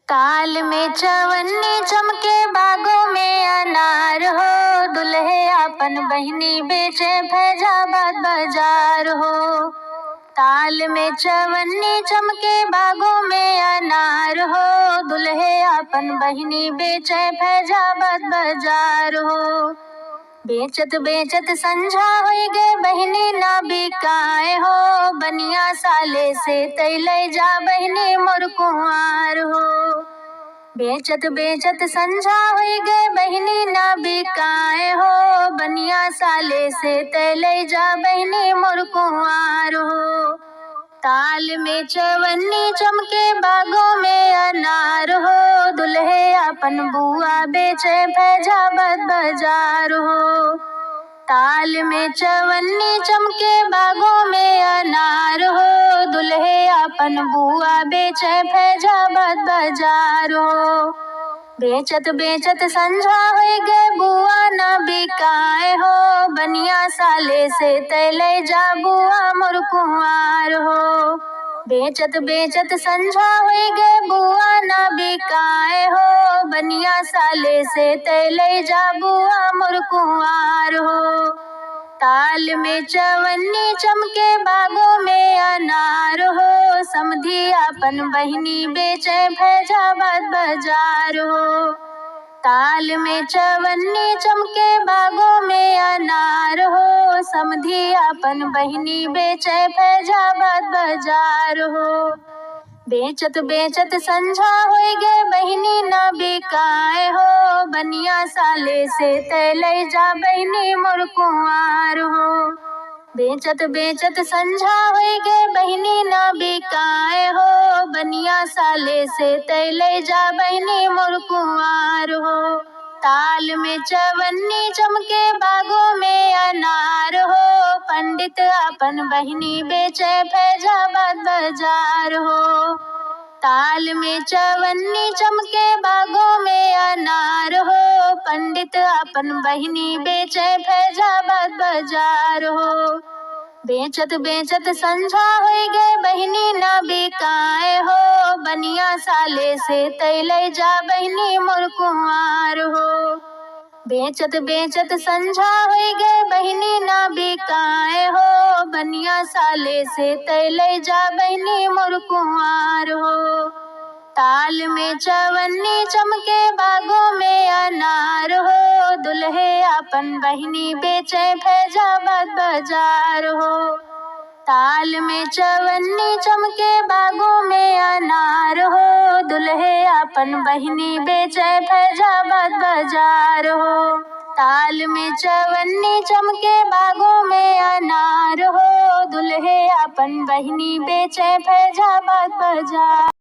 ताल में चवन्नी चमके बागों में अनार हो, दुल्हे आपन बहिनी बेचे फैजाबाद बाजार हो। ताल में चवन्नी चमके बागों में अनार हो, दुल्हे आपन बहिनी बेचे फैजाबाद बाजार हो। बेचत बेचत संझा होई गे बहिनी ना बिकाए हो, बनिया साले से तैले जा बहिनी मोर कुंवार हो। बेचत बेचत संझा होई गे बहिनी ना बिकाए हो, बनिया साले से तैले जा बहिनी मोर कुंवार हो। ताल में चवन्नी चमके बागों में अनार हो, दुल्हे अपन बुआ बेचे फैजाबाद बाजार हो। ताल में चवन्नी चमके बागों में अनार हो, दुल्हे अपन बुआ बेचे फैजाबाद बाजार हो। बेचत बेचत संझा होई गे बुआ ना बिकाए हो, बनिया साले से तैले जा बुआ मोर कुंवार हो। बेचत बेचत संझा होई गे बुआ ना बिकाए हो, बनिया साले से तैले जा बुआ मोर कुंवार हो। ताल में चवन्नी चमके बागों में अनार हो, समधी अपन बहिनी बेचे फैजाबाद बाजार हो। ताल में चवन्नी चमके बागों में अनार हो, समधी अपन बहिनी बेचे फैजाबाद बाजार हो। बेचत बेचत संझा होई गे बहिनी ना बिकाए हो, बनिया साले से तैले जा बहिनी मोर कुंवार हो। बेचत बेचत संझा होई गे बहिनी ना बिकाए हो, बनिया साले से तैले जा बहिनी मोर कुंवार हो। ताल में चवन्नी चमके बागों में अनार हो, पंडित अपन बहिनी बेचे फैजाबाद बाजार हो। ताल में चवन्नी चमके बागों में अनार हो, पंडित अपन बहिनी बेचे फैजाबाद बाजार हो। बेचत बेचत संझा होई गे बहिनी ना बिकाए हो, बनिया साले से तैले जा बहिनी मोर कुंवार हो। बेचत बेचत संझा होई गे बहिनी ना बिकाए हो, बनिया साले से तैले जा बहिनी मोर कुंवार हो। ताल में चवन्नी चमके बागों में अनार हो, दुल्हे अपन बहिनी बेचे फैजाबाद बाजार हो। ताल में चवन्नी चमके बागों में अनार हो, दुल्हे अपन बहिनी बेचे फैजाबाद बाजार हो। ताल में चवन्नी चमके बागों में अनार हो, दुल्हे अपन बहिनी बेचे फैजाबाद बाजार।